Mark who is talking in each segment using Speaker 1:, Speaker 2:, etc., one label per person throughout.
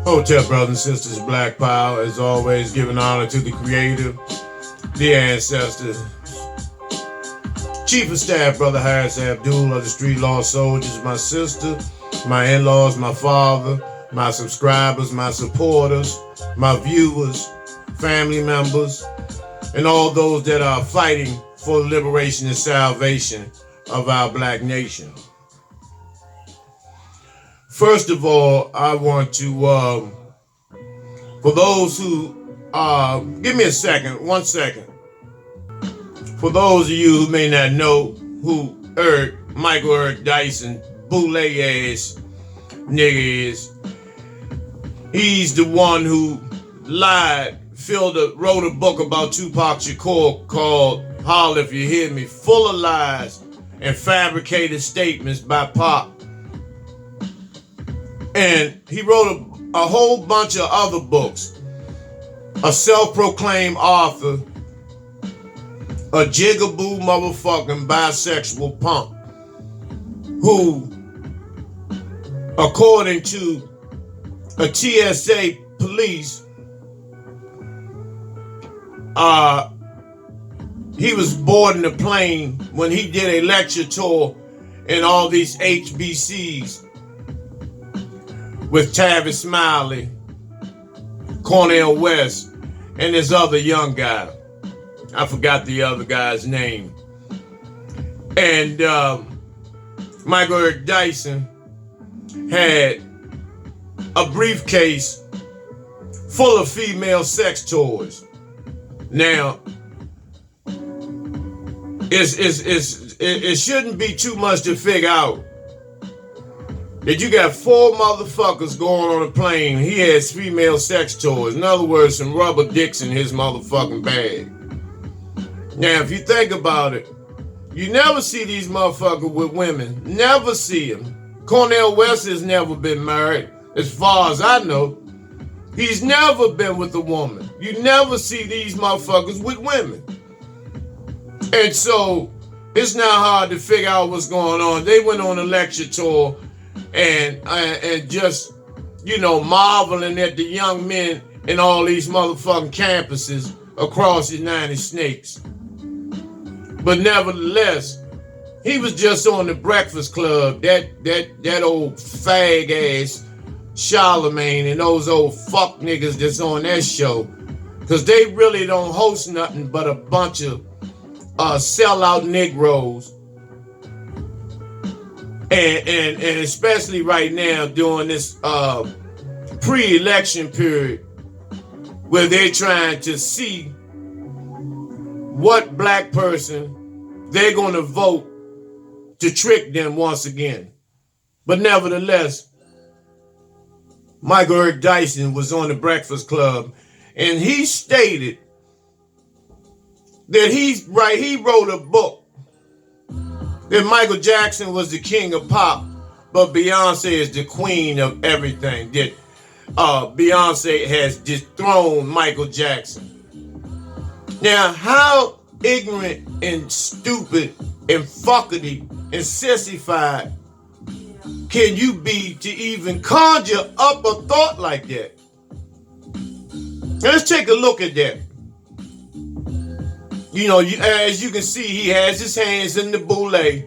Speaker 1: Hotel brothers and sisters, Black Power, as always, giving honor to the Creator, the ancestors. Chief of Staff, Brother Harris Abdul of the Street Law Soldiers, my sister, my in-laws, my father, my subscribers, my supporters, my viewers, family members, and all those that are fighting for the liberation and salvation of our black nation. First of all, I want to, for those who, give me a second, 1 second. For those of you who may not know who Michael Eric Dyson, boule ass nigga is, he's the one who lied, wrote a book about Tupac Shakur called Holler If You Hear Me, full of lies and fabricated statements by Pop. And he wrote a whole bunch of other books. A self-proclaimed author, a jigaboo motherfucking bisexual punk who, according to a TSA police, he was boarding a plane when he did a lecture tour in all these HBCs with Tavis Smiley, Cornel West, and this other young guy. I forgot the other guy's name. And Michael Eric Dyson had a briefcase full of female sex toys. Now, it shouldn't be too much to figure out that you got 4 motherfuckers going on a plane. He has female sex toys. In other words, some rubber dicks in his motherfucking bag. Now, if you think about it, you never see these motherfuckers with women. Never see them. Cornel West has never been married, as far as I know. He's never been with a woman. You never see these motherfuckers with women. And so, it's not hard to figure out what's going on. They went on a lecture tour and just, marveling at the young men in all these motherfucking campuses across the United States. But nevertheless, he was just on the Breakfast Club, that old fag ass Charlemagne and those old fuck niggas that's on that show. Because they really don't host nothing but a bunch of sellout Negroes. And especially right now during this pre-election period where they're trying to see what black person they're going to vote to trick them once again. But nevertheless, Michael Eric Dyson was on the Breakfast Club and he stated that he wrote a book that Michael Jackson was the king of pop, but Beyonce is the queen of everything. That Beyonce has dethroned Michael Jackson. Now, how ignorant and stupid and fuckity and sissified can you be to even conjure up a thought like that? Now, let's take a look at that. As you can see, he has his hands in the boule. The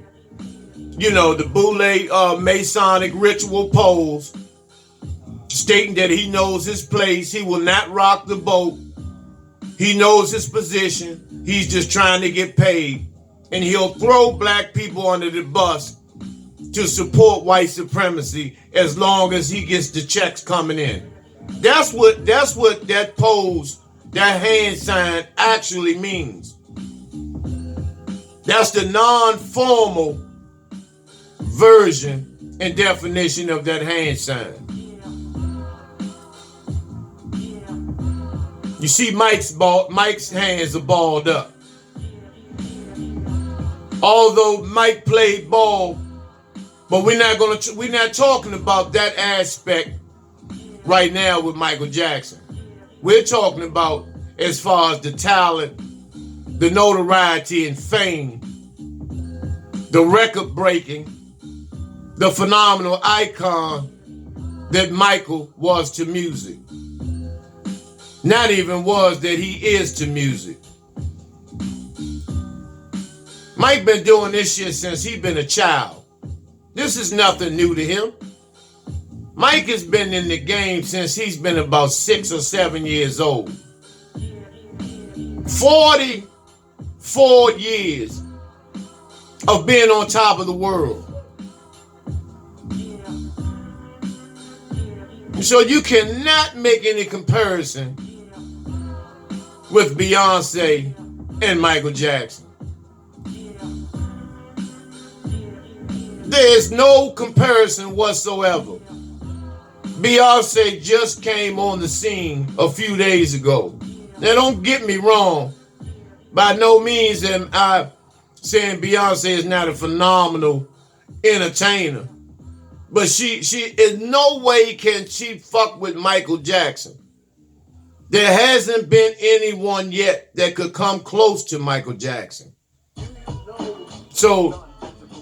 Speaker 1: boule Masonic ritual pose, stating that he knows his place. He will not rock the boat. He knows his position. He's just trying to get paid. And he'll throw black people under the bus to support white supremacy as long as he gets the checks coming in. That's what that pose, that hand sign actually means. That's the non-formal version and definition of that hand sign. You see Mike's hands are balled up. Although Mike played ball, but we're not talking about that aspect right now with Michael Jackson. We're talking about as far as the talent, the notoriety and fame, the record breaking, the phenomenal icon that Michael was to music. Not even was, that he is to music. Mike been doing this shit since he been a child. This is nothing new to him. Mike has been in the game since he's been about 6 or 7 years old. 44 years of being on top of the world. So you cannot make any comparison with Beyonce and Michael Jackson. There is no comparison whatsoever. Beyonce just came on the scene a few days ago. Now don't get me wrong. By no means am I saying Beyonce is not a phenomenal entertainer. But she in no way can she fuck with Michael Jackson. There hasn't been anyone yet that could come close to Michael Jackson. So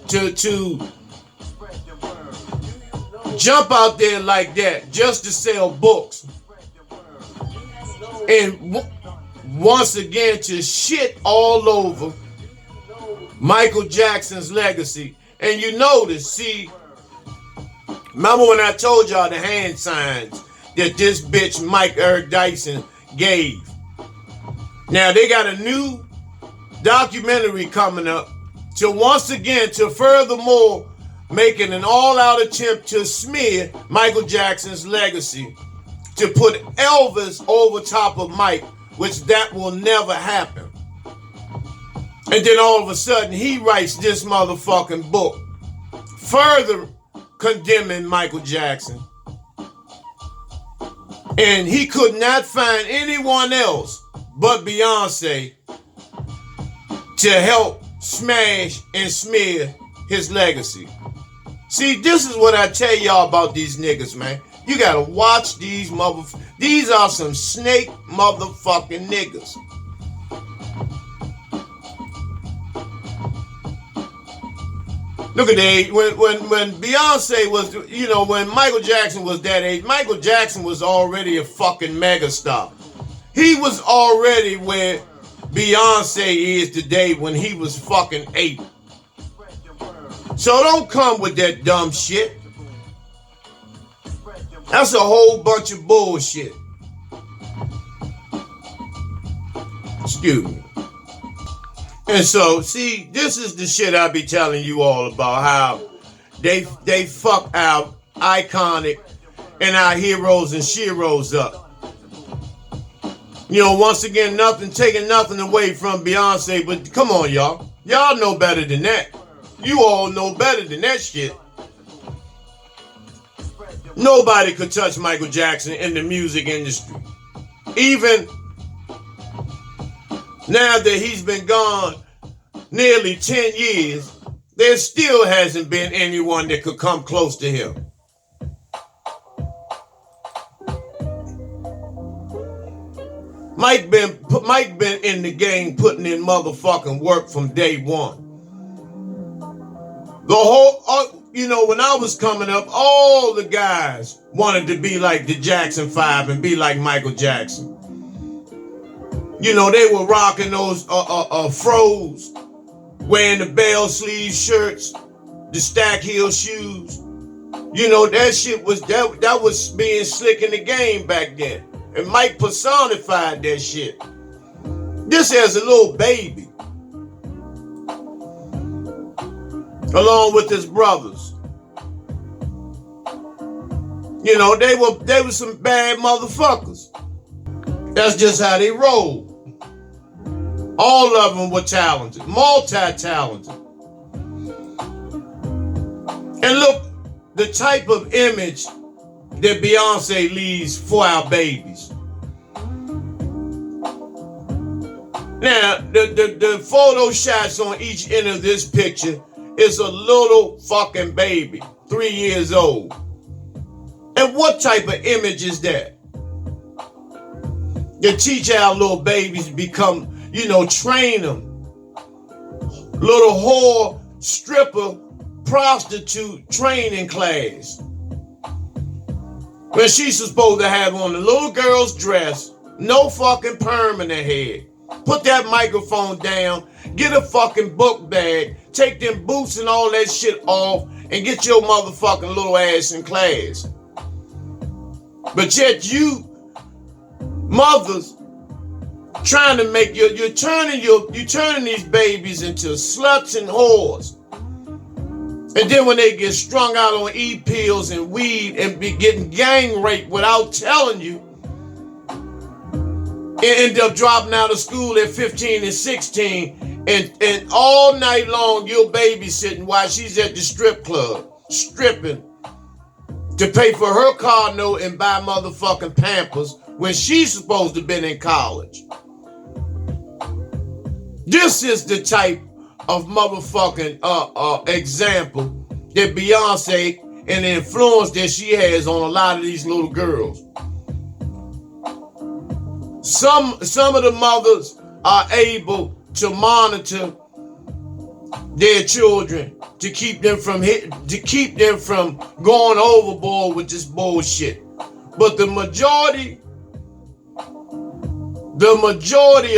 Speaker 1: to jump out there like that just to sell books and once again to shit all over Michael Jackson's legacy. And you notice, see, remember when I told y'all the hand signs that this bitch Mike Eric Dyson gave? Now they got a new documentary coming up to once again, to furthermore making an all-out attempt to smear Michael Jackson's legacy, to put Elvis over top of Mike, which that will never happen. And then all of a sudden he writes this motherfucking book further condemning Michael Jackson. And he could not find anyone else but Beyonce to help smash and smear his legacy. See, this is what I tell y'all about these niggas, man. You gotta watch these motherfuckers. These are some snake motherfucking niggas. Look at the age. When Beyonce was, when Michael Jackson was that age, Michael Jackson was already a fucking megastar. He was already where Beyonce is today when he was fucking 8. So don't come with that dumb shit. That's a whole bunch of bullshit. Excuse me. And so, see, this is the shit I be telling you all about, how they fuck our iconic and our heroes and sheroes up. Once again, taking nothing away from Beyonce, but come on, y'all. Y'all know better than that. You all know better than that shit. Nobody could touch Michael Jackson in the music industry. Even now that he's been gone nearly 10 years, there still hasn't been anyone that could come close to him. Mike been in the game putting in motherfucking work from day one. The whole, when I was coming up, all the guys wanted to be like the Jackson 5 and be like Michael Jackson. They were rocking those fros, wearing the bell sleeve shirts, the stack heel shoes. That shit was that was being slick in the game back then. And Mike personified that shit. This as a little baby, along with his brothers. They were some bad motherfuckers. That's just how they roll. All of them were talented, multi-talented. And look, the type of image that Beyonce leaves for our babies. Now, the photo shots on each end of this picture is a little fucking baby, 3 years old. And what type of image is that? You teach our little babies to become, train them. Little whore, stripper, prostitute training class. when she's supposed to have on the little girl's dress, no fucking perm in her head. Put that microphone down, get a fucking book bag, take them boots and all that shit off, and get your motherfucking little ass in class. But yet you mothers trying to make you're turning these babies into sluts and whores. And then when they get strung out on e-pills and weed and be getting gang raped without telling you, and end up dropping out of school at 15 and 16, and all night long you're babysitting while she's at the strip club, stripping to pay for her car note and buy motherfucking Pampers when she's supposed to have been in college. This is the type of motherfucking example that Beyonce and the influence that she has on a lot of these little girls. Some of the mothers are able to monitor their children to keep them from going overboard with this bullshit. But the majority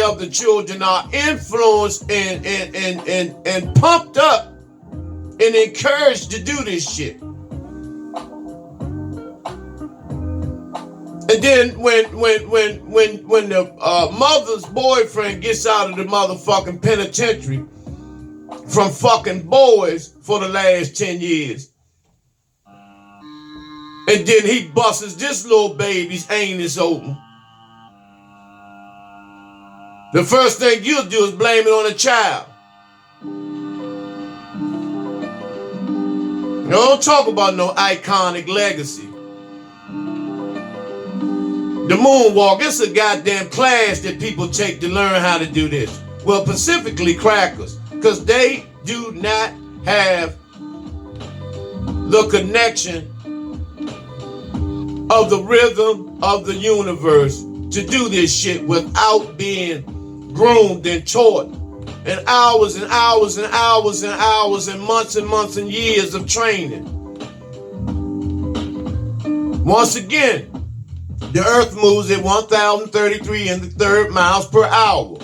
Speaker 1: of the children are influenced and pumped up and encouraged to do this shit. And then when the mother's boyfriend gets out of the motherfucking penitentiary from fucking boys for the last 10 years, and then he busts this little baby's anus open, the first thing you'll do is blame it on the child. Don't talk about no iconic legacy. The moonwalk, it's a goddamn class that people take to learn how to do this. Well, specifically crackers, because they do not have the connection of the rhythm of the universe to do this shit without being groomed and taught, and hours and hours and hours and hours and months and years of training. Once again, the earth moves at 1,033 and the third miles per hour.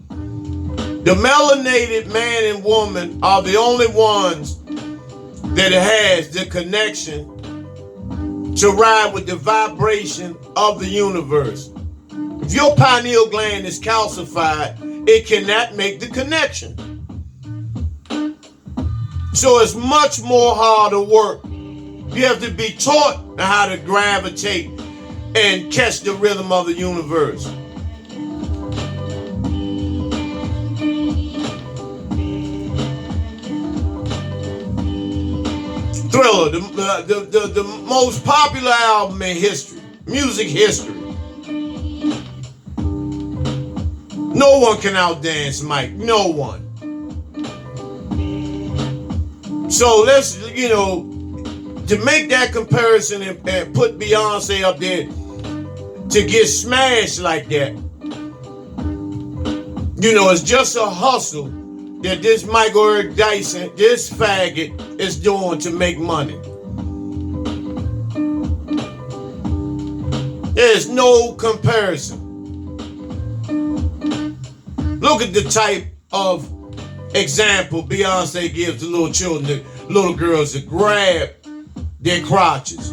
Speaker 1: The melanated man and woman are the only ones that has the connection to ride with the vibration of the universe. If your pineal gland is calcified, it cannot make the connection. So it's much more harder work. You have to be taught how to gravitate and catch the rhythm of the universe. Thriller, the most popular album in history, music history. No one can outdance Mike. No one. So let's, to make that comparison and put Beyonce up there to get smashed like that, it's just a hustle that this Michael Eric Dyson, this faggot, is doing to make money. There's no comparison. Look at the type of example Beyonce gives to little children, the little girls that grab their crotches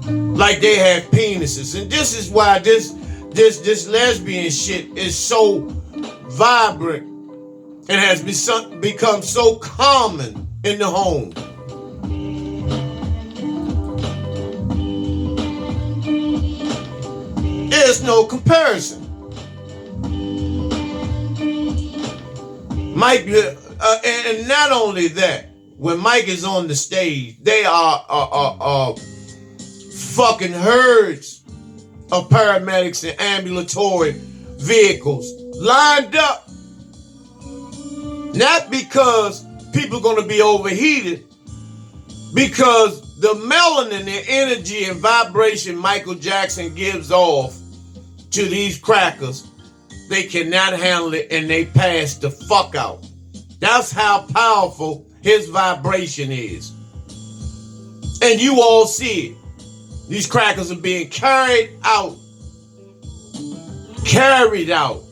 Speaker 1: like they have penises. And this is why this lesbian shit is so vibrant and has become so common in the home. There's no comparison. Mike, and not only that, when Mike is on the stage, they are fucking herds of paramedics and ambulatory vehicles lined up. Not because people are going to be overheated, because the melanin and energy and vibration Michael Jackson gives off to these crackers, they cannot handle it and they pass the fuck out. That's how powerful his vibration is. And you all see it. These crackers are being carried out. Carried out.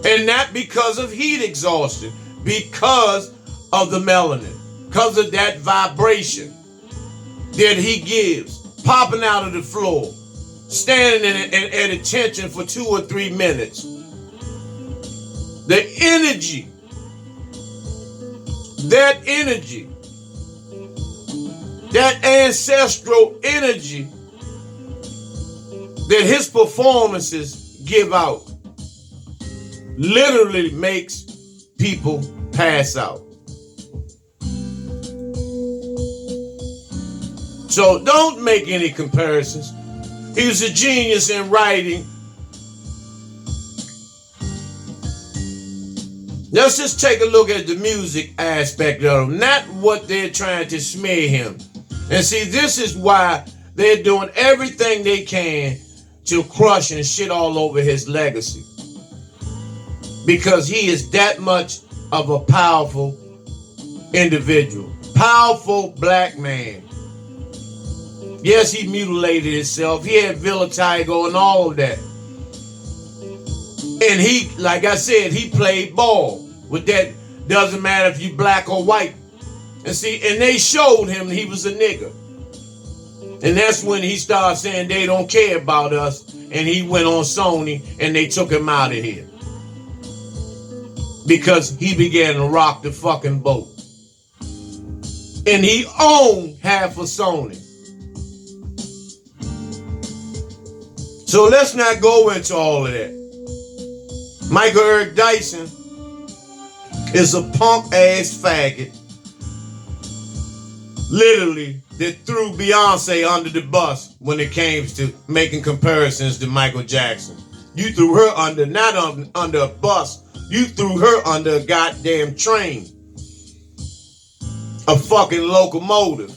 Speaker 1: And not because of heat exhaustion, because of the melanin, because of that vibration that he gives, popping out of the floor, standing at attention for 2 or 3 minutes. The energy, that ancestral energy that his performances give out literally makes people pass out. So don't make any comparisons. He was a genius in writing. Let's just take a look at the music aspect of him, not what they're trying to smear him. And see, this is why they're doing everything they can to crush and shit all over his legacy. Because he is that much of a powerful individual. Powerful black man. Yes, he mutilated himself. He had vitiligo and all of that. And he, like I said, he played ball with that. Doesn't matter if you black or white. And see, and they showed him he was a nigger. And that's when he started saying they don't care about us. And he went on Sony and they took him out of here. Because he began to rock the fucking boat. And he owned half of Sony. So let's not go into all of that. Michael Eric Dyson is a punk ass faggot. Literally, that threw Beyonce under the bus when it came to making comparisons to Michael Jackson. You threw her under, not under a bus. You threw her under a goddamn train. A fucking locomotive.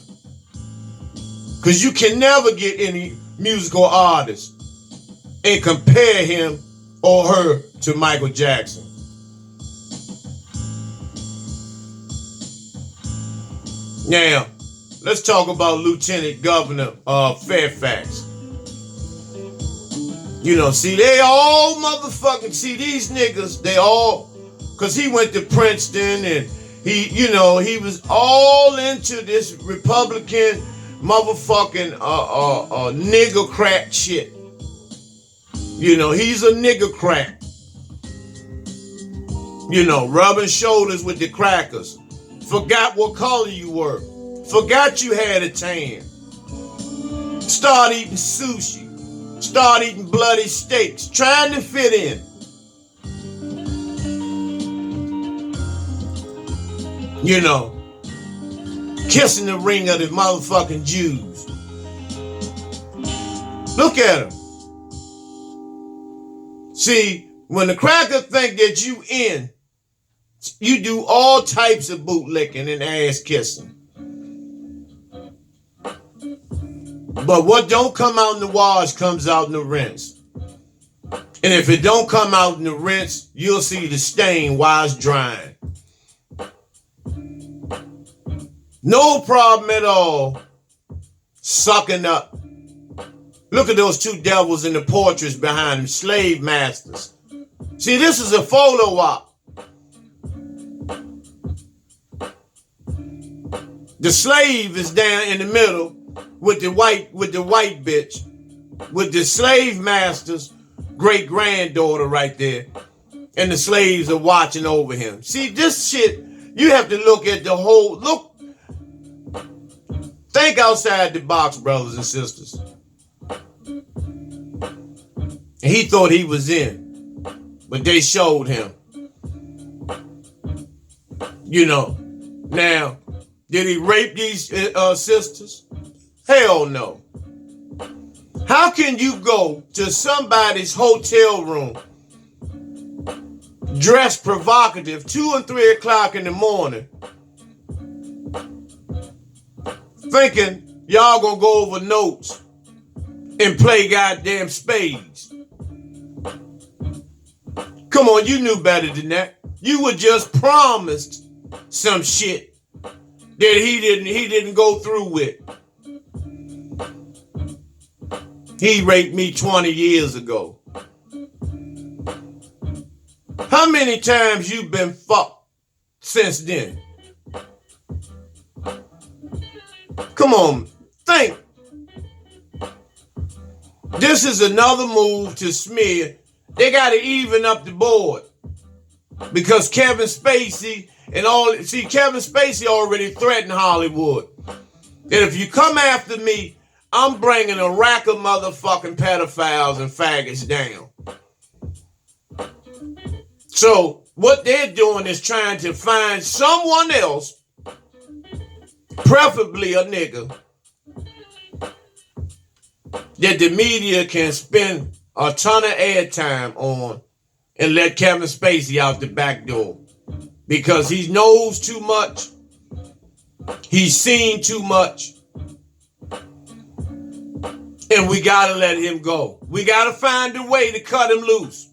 Speaker 1: Because you can never get any musical artist and compare him or her to Michael Jackson. Now, let's talk about Lieutenant Governor Fairfax. You know, see, they all motherfucking, see, these niggas, they all, because he went to Princeton and he, you know, he was all into this Republican motherfucking nigger-crat shit. You know, he's a nigger-crat. You know, rubbing shoulders with the crackers. Forgot what color you were. Forgot you had a tan. Start eating sushi. Start eating bloody steaks. Trying to fit in. You know, kissing the ring of the motherfucking Jews. Look at him. See, when the cracker think that you in, you do all types of bootlicking and ass kissing. But what don't come out in the wash comes out in the rinse. And if it don't come out in the rinse, you'll see the stain while it's drying. No problem at all sucking up. Look at those two devils in the portraits behind them, slave masters. See, this is a photo op. The slave is down in the middle with the white bitch, with the slave master's great granddaughter right there, and the slaves are watching over him. See, this shit, you have to look at the whole look. Think outside the box, brothers and sisters. And he thought he was in, but they showed him. You know, now, did he rape these sisters? Hell no. How can you go to somebody's hotel room, dressed provocative, 2 and 3 o'clock in the morning, thinking y'all gonna go over notes and play goddamn spades? Come on, you knew better than that. You were just promised some shit that he didn't go through with. He raped me 20 years ago. How many times you been fucked since then? Come on, think. This is another move to smear. They got to even up the board. Because Kevin Spacey Kevin Spacey already threatened Hollywood. That if you come after me, I'm bringing a rack of motherfucking pedophiles and faggots down. So what they're doing is trying to find someone else, preferably a nigga, that the media can spend a ton of airtime on and let Kevin Spacey out the back door. Because he knows too much. He's seen too much. And we gotta let him go. We gotta find a way to cut him loose.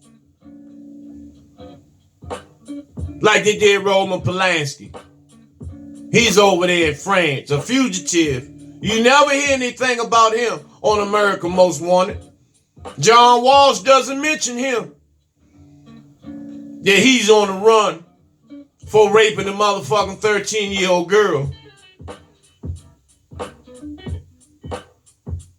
Speaker 1: Like they did Roman Polanski. He's over there in France, a fugitive. You never hear anything about him on America Most Wanted. John Walsh doesn't mention him. Yeah, he's on the run for raping a motherfucking 13-year-old girl.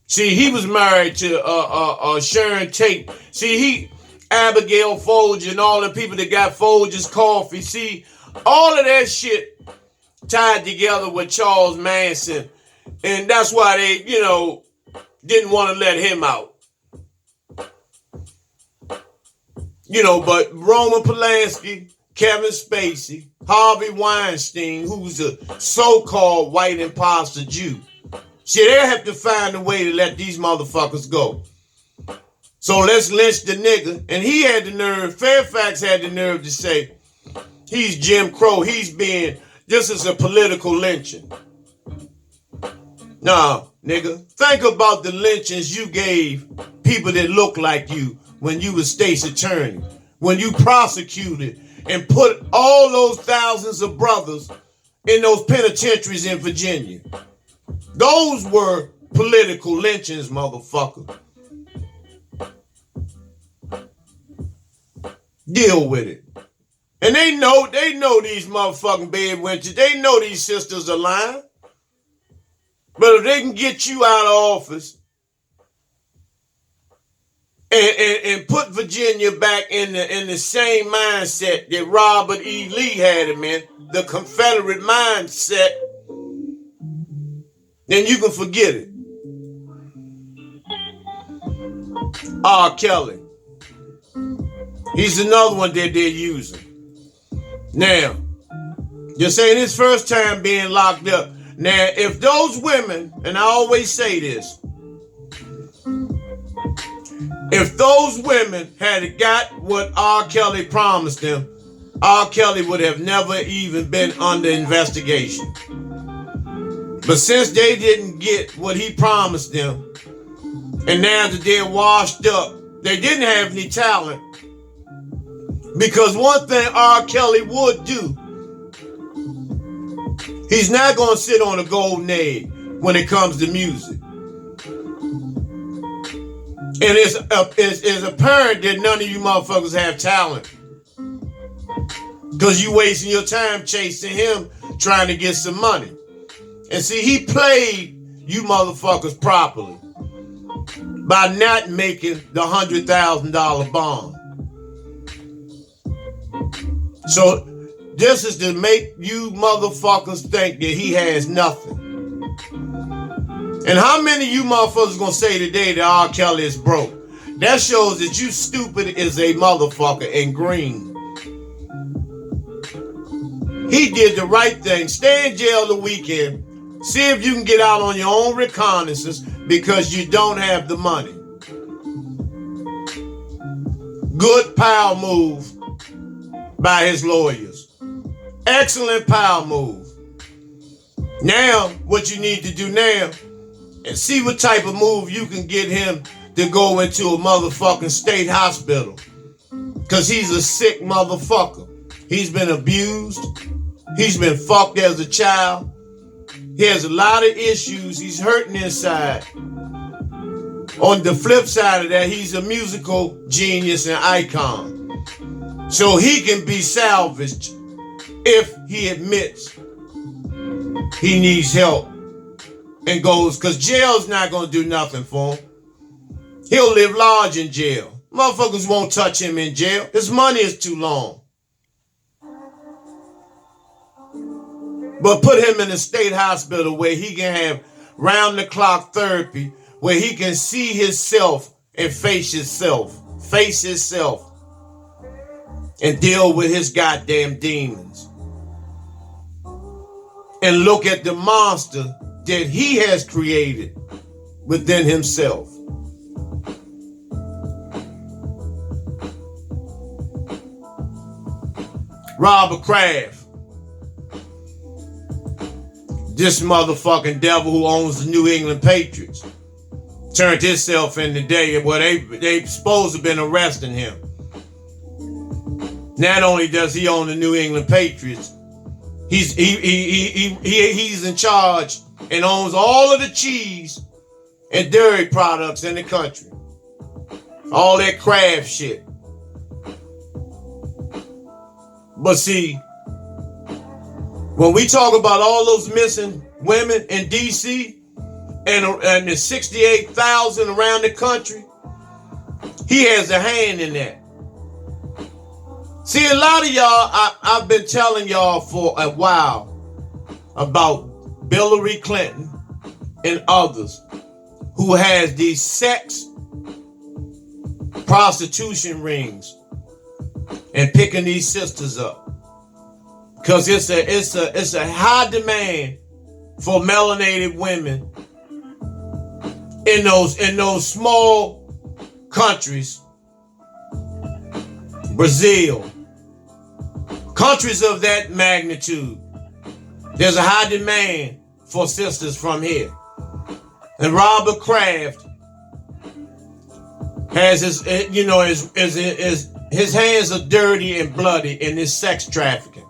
Speaker 1: See, he was married to Sharon Tate. See, Abigail Folger and all the people that got Folger's coffee. See, all of that shit tied together with Charles Manson. And that's why they, didn't want to let him out. But Roman Polanski, Kevin Spacey, Harvey Weinstein, who's a so-called white imposter Jew. See, they have to find a way to let these motherfuckers go. So let's lynch the nigga. And he had the nerve, Fairfax had the nerve to say, he's Jim Crow. This is a political lynching. Nah, nigga, think about the lynchings you gave people that look like you when you were state's attorney, when you prosecuted and put all those thousands of brothers in those penitentiaries in Virginia. Those were political lynchings, motherfucker. Deal with it. And they know these motherfucking bed wenches. They know these sisters are lying. But if they can get you out of office and put Virginia back in the same mindset that Robert E. Lee had him in, the Confederate mindset, then you can forget it. R. Kelly. He's another one that they're using. Now, this ain't his first time being locked up. Now, if those women, and I always say this, if those women had got what R. Kelly promised them, R. Kelly would have never even been under investigation. But since they didn't get what he promised them, and now that they're washed up, they didn't have any talent. Because one thing R. Kelly would do, he's not going to sit on a golden egg when it comes to music. And it's apparent that none of you motherfuckers have talent. Because you wasting your time chasing him trying to get some money. And see, he played you motherfuckers properly by not making the $100,000 bond. So this is to make you motherfuckers think that he has nothing. And how many of you motherfuckers gonna say today that R. Kelly is broke? That shows that you stupid as a motherfucker and green. He did the right thing. Stay in jail the weekend. See if you can get out on your own reconnaissance because you don't have the money. Good power move by his lawyers. Excellent power move. Now, what you need to do now, and see what type of move you can get him to go into a motherfucking state hospital. Because he's a sick motherfucker. He's been abused. He's been fucked as a child. He has a lot of issues. He's hurting inside. On the flip side of that, he's a musical genius and icon. So he can be salvaged if he admits he needs help and goes, because jail's not going to do nothing for him. He'll live large in jail. Motherfuckers won't touch him in jail. His money is too long. But put him in a state hospital where he can have round-the-clock therapy, where he can see himself and face himself, and deal with his goddamn demons. And look at the monster that he has created within himself. Robert Kraft. This motherfucking devil who owns the New England Patriots turned himself in today. Well, they supposed to have been arresting him. Not only does he own the New England Patriots, he's in charge and owns all of the cheese and dairy products in the country. All that Kraft shit. But see, when we talk about all those missing women in D.C. and the 68,000 around the country, he has a hand in that. See, a lot of y'all, I've been telling y'all for a while about Hillary Clinton and others who has these sex prostitution rings and picking these sisters up. Because it's a high demand for melanated women in those small countries. Brazil. Countries of that magnitude. There's a high demand for sisters from here. And Robert Kraft has his hands are dirty and bloody in this sex trafficking,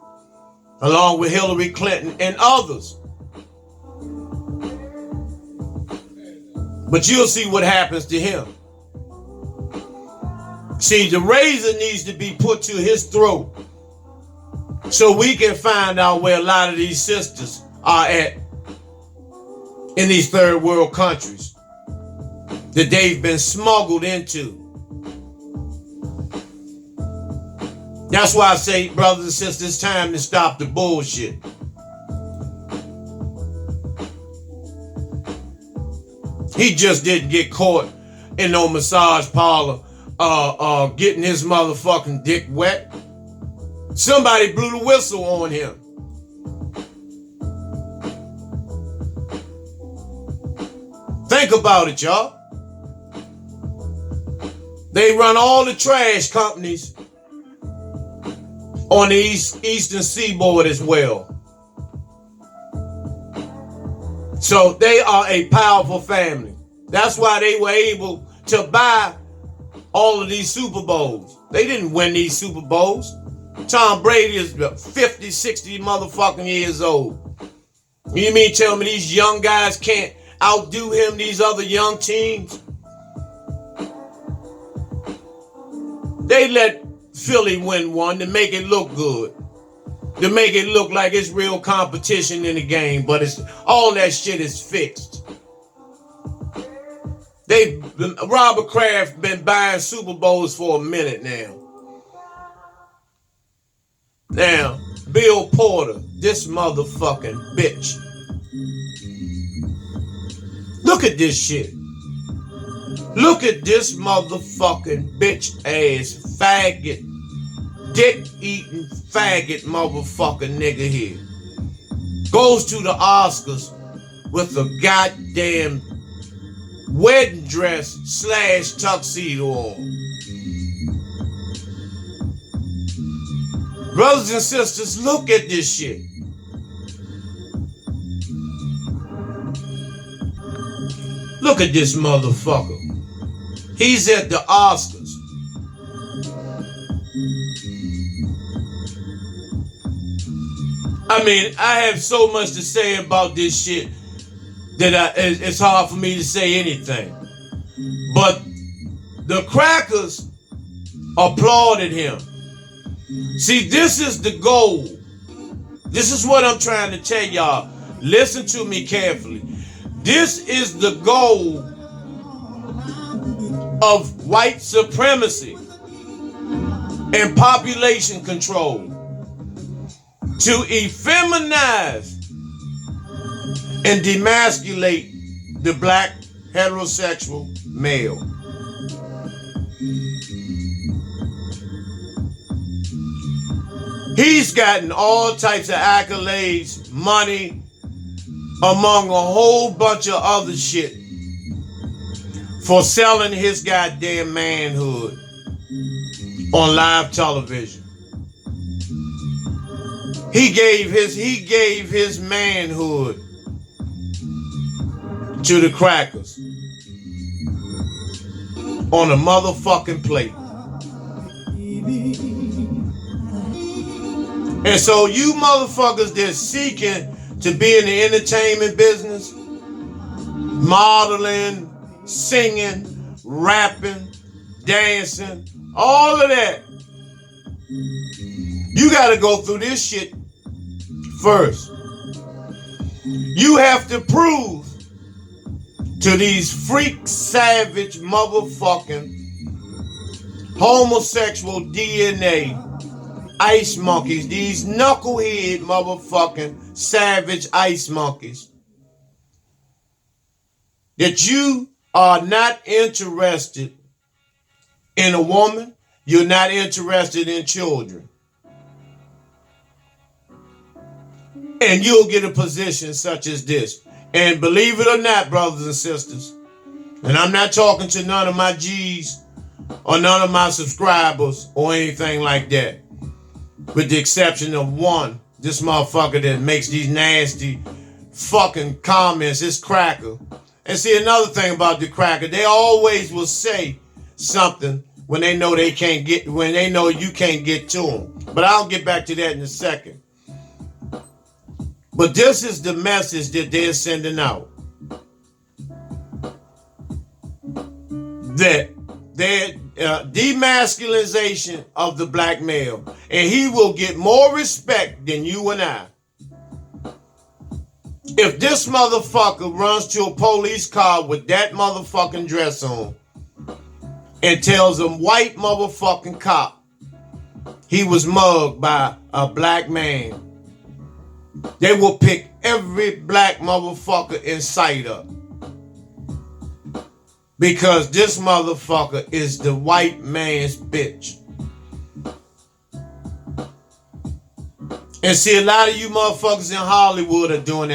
Speaker 1: along with Hillary Clinton and others. But you'll see what happens to him. See, the razor needs to be put to his throat so we can find out where a lot of these sisters are at in these third world countries that they've been smuggled into. That's why I say, brothers and sisters, it's time to stop the bullshit. He just didn't get caught in no massage parlor getting his motherfucking dick wet. Somebody blew the whistle on him. Think about it, y'all. They run all the trash companies on the eastern seaboard as well. So they are a powerful family. That's why they were able to buy all of these Super Bowls. They didn't win these Super Bowls. Tom Brady is 50, 60 motherfucking years old. You mean tell me these young guys can't outdo him, these other young teams? They let Philly win one to make it look good. To make it look like it's real competition in the game, but it's all that shit is fixed. Robert Kraft been buying Super Bowls for a minute now. Now, Bill Porter, this motherfucking bitch. Look at this shit. Look at this motherfucking bitch ass faggot, dick eating faggot motherfucking nigga here. Goes to the Oscars with a goddamn wedding dress / tuxedo on. Brothers and sisters, look at this shit. Look at this motherfucker. He's at the Oscars. I mean, I have so much to say about this shit that it's hard for me to say anything. But the crackers applauded him. See, this is the goal. This is what I'm trying to tell y'all. Listen to me carefully. This is the goal of white supremacy and population control. To effeminize and demasculate the black heterosexual male. He's gotten all types of accolades, money, among a whole bunch of other shit for selling his goddamn manhood on live television. He gave his manhood to the crackers on a motherfucking plate. And so you motherfuckers that's seeking to be in the entertainment business, modeling, singing, rapping, dancing, all of that, you gotta go through this shit first. You have to prove to these freak, savage, motherfucking, homosexual DNA ice monkeys, these knucklehead motherfucking savage ice monkeys, that you are not interested in a woman, you're not interested in children. And you'll get a position such as this. And believe it or not, brothers and sisters, and I'm not talking to none of my G's or none of my subscribers or anything like that, with the exception of one, this motherfucker that makes these nasty fucking comments, this cracker. And see, another thing about the cracker, they always will say something when they know they can't get, when they know you can't get to them. But I'll get back to that in a second. But this is the message that they're sending out. That their demasculization of the black male. And he will get more respect than you and I. If this motherfucker runs to a police car with that motherfucking dress on and tells a white motherfucking cop he was mugged by a black man, they will pick every black motherfucker in sight up. Because this motherfucker is the white man's bitch. And see, a lot of you motherfuckers in Hollywood are doing that